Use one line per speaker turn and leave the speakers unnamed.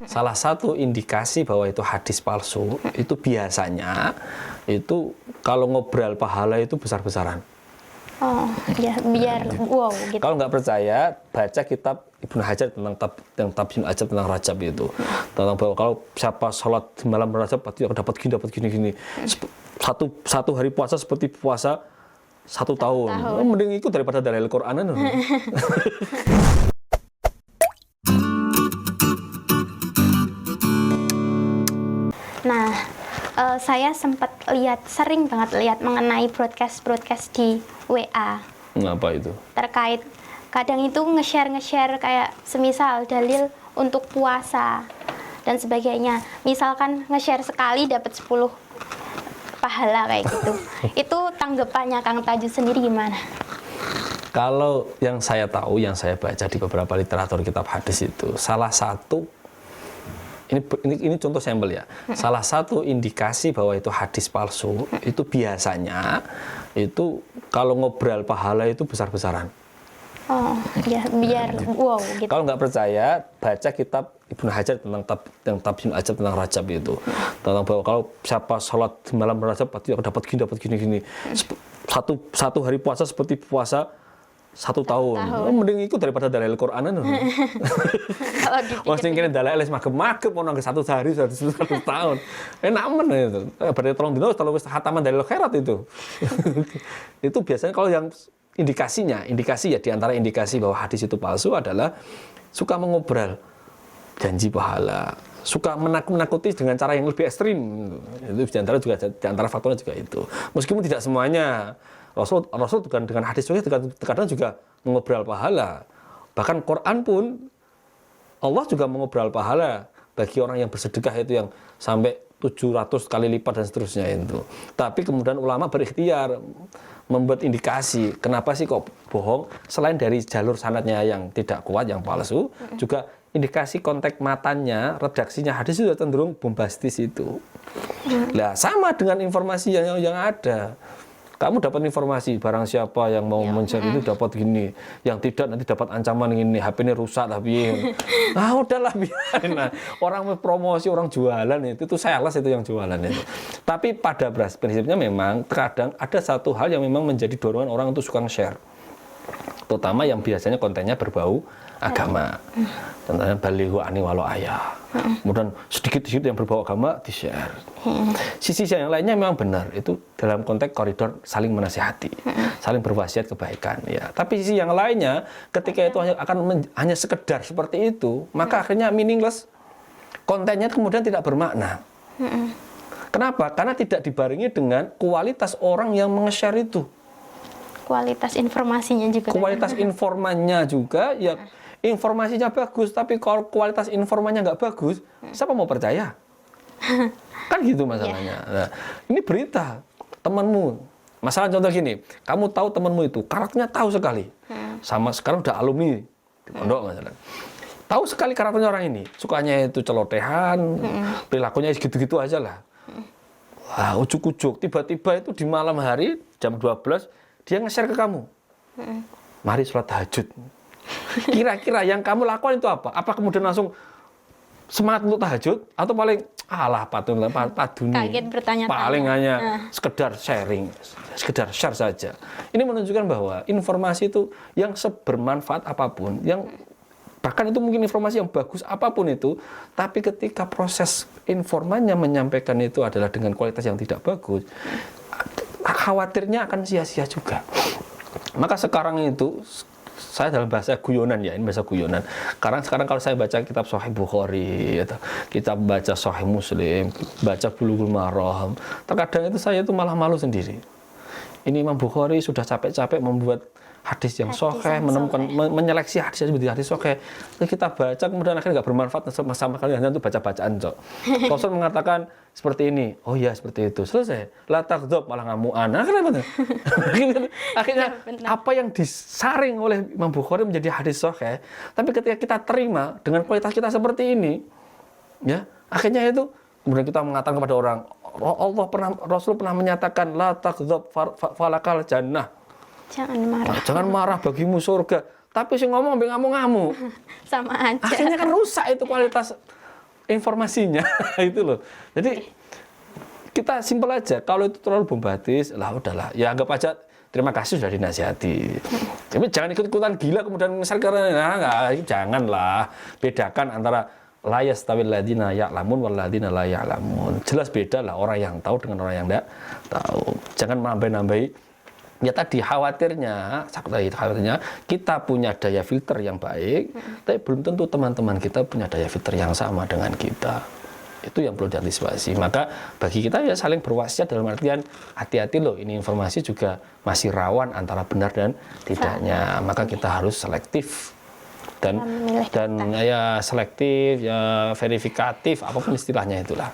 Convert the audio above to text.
salah satu indikasi bahwa itu hadis palsu itu biasanya itu kalau ngobrol pahala itu besar-besaran.
Oh, ya biar wow gitu.
Kalau nggak percaya, baca kitab Ibnu Hajar tentang Tabyinul Ajab tentang Rajab itu. Tentang bahwa kalau siapa sholat di malam Rajab pasti akan dapat gini. Satu hari puasa seperti puasa satu tahun. Mending ikut daripada dalil Qur'anan.
Nah, saya sempat sering banget lihat mengenai broadcast di WA.
Apa itu?
Terkait kadang itu nge-share kayak semisal dalil untuk puasa dan sebagainya. Misalkan nge-share sekali dapat 10 pahala kayak gitu. Itu tanggapannya Kang Tajud sendiri gimana?
Kalau yang saya tahu, yang saya baca di beberapa literatur kitab hadis itu, salah satu ini contoh sampel ya. Salah satu indikasi bahwa itu hadis palsu itu biasanya itu kalau ngobrol pahala itu besar-besaran.
Oh, ya biar wow gitu.
Kalau nggak percaya, baca kitab Ibnu Hajar tentang Tabyinul Ajab tentang Rajab itu. Tentang bahwa kalau siapa sholat di malam Rajab pasti akan dapat gini. Satu hari puasa seperti puasa satu tahun. Mending ikut daripada dalil Qur'anan. Mesti kene dalil les magep-magep ono satu hari satu tahun. Enak men itu. Berarti tolong dino kalau wis khataman dalil khairat itu. Itu biasanya kalau yang indikasi ya, di antara indikasi bahwa hadis itu palsu adalah suka mengobrol janji pahala, suka menakuti dengan cara yang lebih ekstrim. Itu di antara faktornya juga itu. Meskipun tidak semuanya. Rasul dengan hadis terkadang juga mengobrol pahala. Bahkan Quran pun Allah juga mengobrol pahala bagi orang yang bersedekah itu yang sampai 700 kali lipat dan seterusnya itu. Tapi kemudian ulama berikhtiar membuat indikasi kenapa sih kok bohong, selain dari jalur sanadnya yang tidak kuat, yang palsu, juga indikasi konteks matanya, redaksinya hadis itu cenderung bombastis itu. Nah, sama dengan informasi yang ada. Kamu dapat informasi barang siapa yang mau men-share itu dapat gini, yang tidak nanti dapat ancaman gini, HP ini rusak tapi udahlah biarin. Nah, orang promosi, orang jualan itu sales itu yang jualan itu. Tapi pada prinsipnya memang terkadang ada satu hal yang memang menjadi dorongan orang untuk suka share. Terutama yang biasanya kontennya berbau agama. Contohnya balihu ani walau ayah. Kemudian sedikit-sedikit yang berbau agama di-share. Sisi yang lainnya memang benar, itu dalam konteks koridor saling menasihati, saling berwasiat kebaikan ya. Tapi sisi yang lainnya ketika itu hanya sekedar seperti itu, maka akhirnya meaningless. Kontennya kemudian tidak bermakna. Kenapa? Karena tidak dibarengi dengan kualitas orang yang menge-share itu.
Kualitas informasinya juga.
Kualitas informannya juga ya. Informasinya bagus, tapi kalau kualitas informannya nggak bagus, siapa mau percaya? Kan gitu masalahnya. Nah, ini berita temanmu. Masalah contoh gini, kamu tahu temanmu itu karakternya tahu sekali, sama sekarang udah alumni di pondok masalah. Tahu sekali karakternya orang ini, sukanya itu celotehan, perilakunya gitu-gitu aja lah. Wah, ujuk-ujuk, tiba-tiba itu di malam hari jam 12 dia nge-share ke kamu. Mari sholat tahajud. Kira-kira yang kamu lakukan itu apa? Apa kemudian langsung semangat untuk tahajud atau paling paduni
kaget bertanya-tanya,
paling hanya sekedar sharing, sekedar share saja. Ini menunjukkan bahwa informasi itu yang sebermanfaat apapun, yang bahkan itu mungkin informasi yang bagus apapun itu, tapi ketika proses informannya menyampaikan itu adalah dengan kualitas yang tidak bagus, khawatirnya akan sia-sia juga. Maka sekarang itu saya dalam bahasa guyonan ya, ini bahasa guyonan. Sekarang kalau saya baca kitab Sahih Bukhari, atau kitab baca Sahih Muslim, baca Bulughul Maram, terkadang itu saya itu malah malu sendiri. Ini Imam Bukhari sudah capek-capek membuat hadis yang sahih, menyeleksi hadis menjadi hadis sahih. Kita baca kemudian akhirnya nggak bermanfaat sama sekali, hanya untuk baca-bacaan, Cok. Rasul mengatakan seperti ini, oh ya seperti itu, selesai. La taghdab malah ngamuan. Akhirnya apa yang disaring oleh Imam Bukhari menjadi hadis sahih, tapi ketika kita terima dengan kualitas kita seperti ini, ya akhirnya itu kemudian kita mengatakan kepada orang, Rasul pernah menyatakan la taghdab falakal jannah. Jangan marah bagimu surga. Tapi si ngomong ngamuk-ngamuk.
Sama aja.
Akhirnya kan rusak itu kualitas informasinya itu loh. Jadi kita simpel aja, kalau itu terlalu bombastis, lah udahlah, ya anggap aja terima kasih sudah dinasihati. Tapi jangan ikut-ikutan gila kemudian misal karena janganlah. Bedakan antara la yastawil ladzina ya'lamun wal ladzina la ya'lamun. Jelas beda lah orang yang tahu dengan orang yang tidak tahu. Jangan menambah-nambahi. Ya tadi khawatirnya kita punya daya filter yang baik, tapi belum tentu teman-teman kita punya daya filter yang sama dengan kita. Itu yang perlu diantisipasi. Maka bagi kita ya saling berwasiat dalam artian hati-hati loh, ini informasi juga masih rawan antara benar dan tidaknya. Maka kita harus selektif dan ya selektif, ya verifikatif, apapun istilahnya itulah.